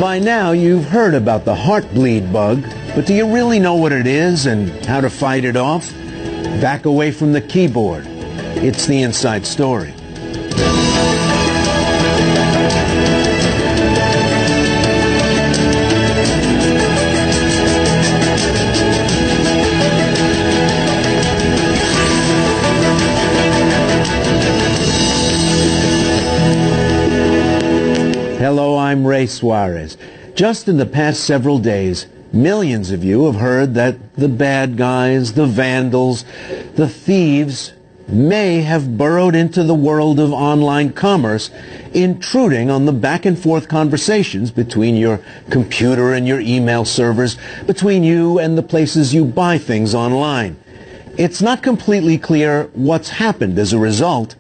By now, you've heard about the Heartbleed bug, but do you really know what it is and how to fight it off? Back away from the keyboard. It's the inside story. Hello, I'm Ray Suarez. Just in the past several days, millions of you have heard that the bad guys, the vandals, the thieves may have burrowed into the world of online commerce, intruding on the back-and-forth conversations between your computer and your email servers, between you and the places you buy things online. It's not completely clear what's happened as a result,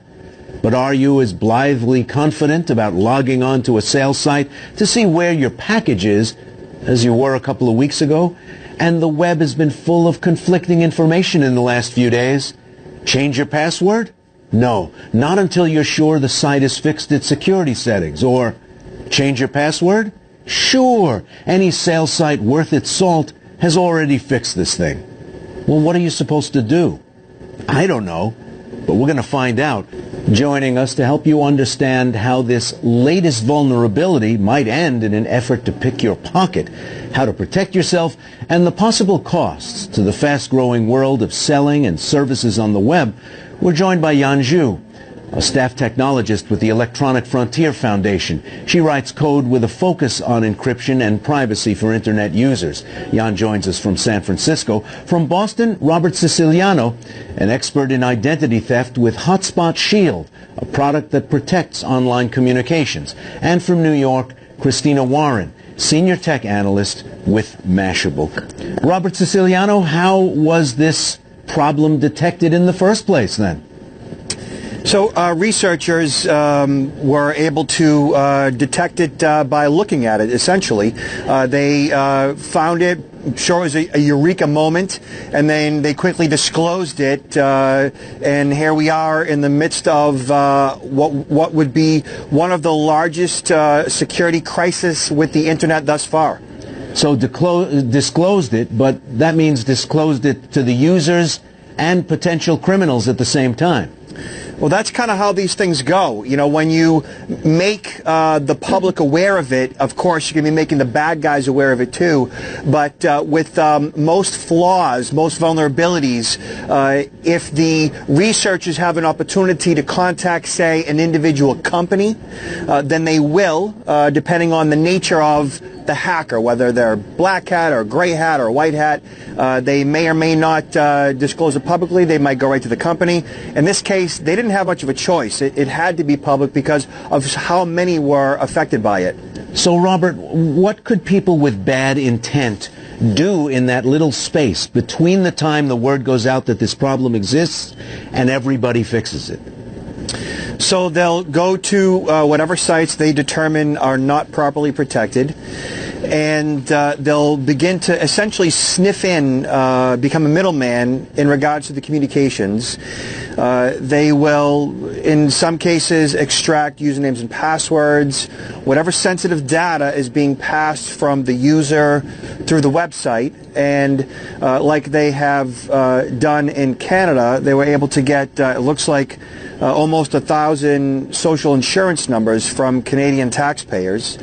but are you as blithely confident about logging on to a sales site to see where your package is as you were a couple of weeks ago? And the web has been full of conflicting information in the last few days. Change your password? No, not until you're sure the site has fixed its security settings. Or change your password? Sure, any sales site worth its salt has already fixed this thing. Well, what are you supposed to do? I don't know, but we're going to find out. Joining us to help you understand how this latest vulnerability might end in an effort to pick your pocket, how to protect yourself, and the possible costs to the fast-growing world of selling and services on the web, we're joined by Yan Zhu, a staff technologist with the Electronic Frontier Foundation. She writes code with a focus on encryption and privacy for Internet users. Yan joins us from San Francisco. From Boston, Robert Siciliano, an expert in identity theft with Hotspot Shield, a product that protects online communications. And from New York, Christina Warren, senior tech analyst with Mashable. Robert Siciliano, how was this problem detected in the first place then? So researchers were able to detect it by looking at it, essentially. They found it, sure it was a eureka moment, and then they quickly disclosed it, and here we are in the midst of what would be one of the largest security crises with the Internet thus far. So disclosed it, but that means disclosed it to the users and potential criminals at the same time. Well, that's kind of how these things go. You know, when you make the public aware of it, of course, you're going to be making the bad guys aware of it too. But with most flaws, most vulnerabilities, if the researchers have an opportunity to contact, say, an individual company, then they will, depending on the nature of the hacker, whether they're black hat or gray hat or white hat. They may or may not disclose it publicly. They might go right to the company. In this case, they didn't have much of a choice. It had to be public because of how many were affected by it. So, Robert, what could people with bad intent do in that little space between the time the word goes out that this problem exists and everybody fixes it? So they'll go to whatever sites they determine are not properly protected, and they'll begin to essentially sniff in, become a middleman in regards to the communications. They will, in some cases, extract usernames and passwords. Whatever sensitive data is being passed from the user through the website, and like they have done in Canada, they were able to get, it looks like, almost 1,000 social insurance numbers from Canadian taxpayers,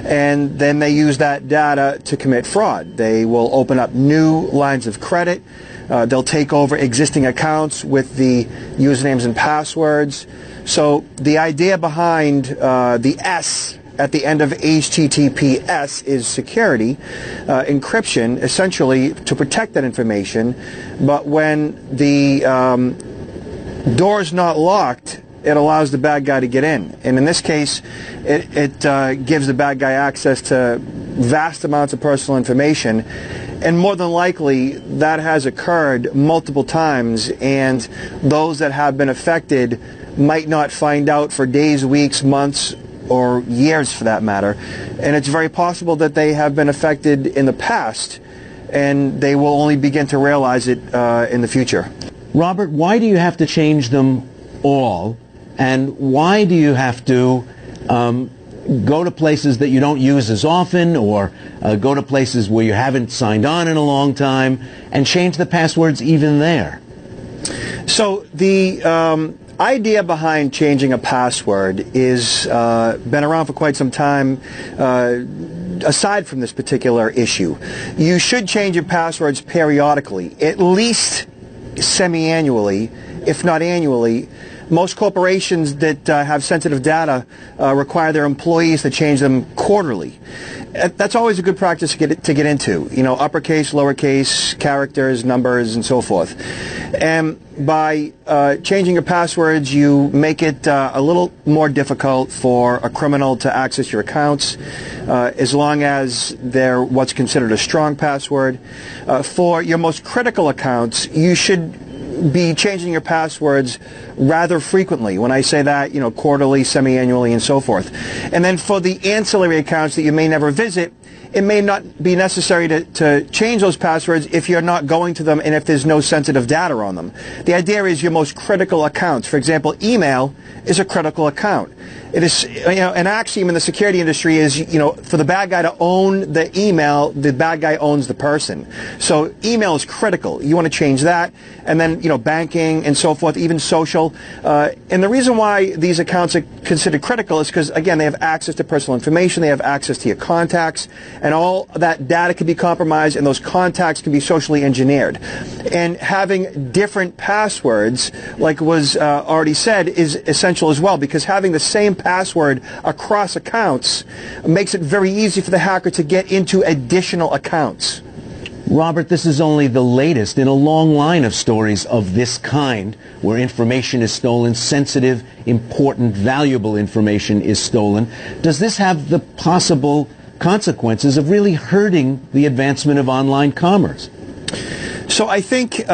and then they use that data to commit fraud. They will open up new lines of credit. They'll take over existing accounts with the usernames and passwords. So the idea behind the S at the end of HTTPS is security, encryption, essentially to protect that information. But when the door's not locked, it allows the bad guy to get in. And in this case, it gives the bad guy access to vast amounts of personal information. And more than likely, that has occurred multiple times, and those that have been affected might not find out for days, weeks, months, or years for that matter. And it's very possible that they have been affected in the past, and they will only begin to realize it in the future. Robert, why do you have to change them all? And why do you have to go to places that you don't use as often, or go to places where you haven't signed on in a long time, and change the passwords even there. So the idea behind changing a password is been around for quite some time. Aside from this particular issue, you should change your passwords periodically, at least semi-annually, if not annually. Most corporations that have sensitive data require their employees to change them quarterly. That's always a good practice to get into. You know, uppercase, lowercase, characters, numbers, and so forth. And by changing your passwords, you make it a little more difficult for a criminal to access your accounts, as long as they're what's considered a strong password. For your most critical accounts, you should be changing your passwords rather frequently. When I say that, you know, quarterly, semi-annually, and so forth. And then for the ancillary accounts that you may never visit, it may not be necessary to change those passwords if you're not going to them and if there's no sensitive data on them. The idea is your most critical accounts. For example, email is a critical account. It is, you know, an axiom in the security industry is, you know, for the bad guy to own the email, the bad guy owns the person. So email is critical. You want to change that. And then, you know, banking and so forth, even social. And the reason why these accounts are considered critical is because, again, they have access to personal information, they have access to your contacts, and all that data can be compromised, and those contacts can be socially engineered. And having different passwords, like was already said, is essential as well, because having the same password across accounts makes it very easy for the hacker to get into additional accounts. Robert, this is only the latest in a long line of stories of this kind, where information is stolen, sensitive, important, valuable information is stolen. Does this have the possible consequences of really hurting the advancement of online commerce? So I think in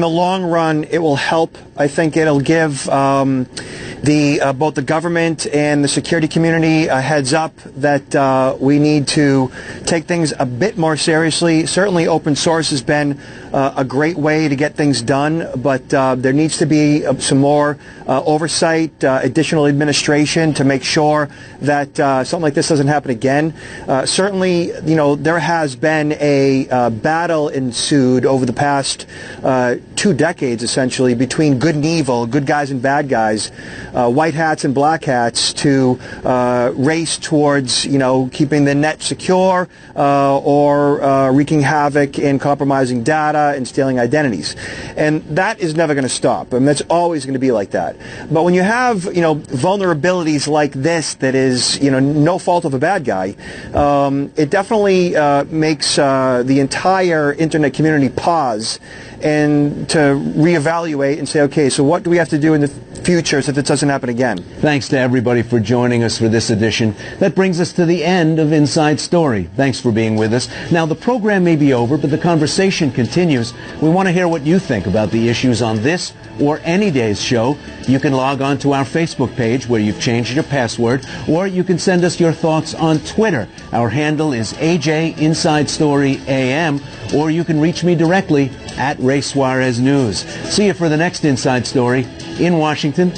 the long run it will help. I think it'll give both the government and the security community a heads up that we need to take things a bit more seriously. Certainly open source has been a great way to get things done, but there needs to be some more oversight, additional administration to make sure that something like this doesn't happen again. Certainly, you know, there has been a battle ensued over the past 2 decades, essentially, between good and evil, good guys and bad guys, white hats and black hats, to race towards, you know, keeping the net secure or wreaking havoc and compromising data and stealing identities. And that is never going to stop. I mean, that's always going to be like that. But when you have, you know, vulnerabilities like this that is, you know, no fault of a bad guy, it definitely makes the entire internet community pause and to reevaluate and say, okay, so what do we have to do in the future so that it doesn't happen again? Thanks to everybody for joining us for this edition. That brings us to the end of Inside Story. Thanks for being with us. Now, the program may be over, but the conversation continues. We want to hear what you think about the issues on this or any day's show. You can log on to our Facebook page where you've changed your password, or you can send us your thoughts on Twitter. Our handle is AJ Inside Story AM, or you can reach me directly at Ray Suarez News. See you for the next Inside Story in Washington.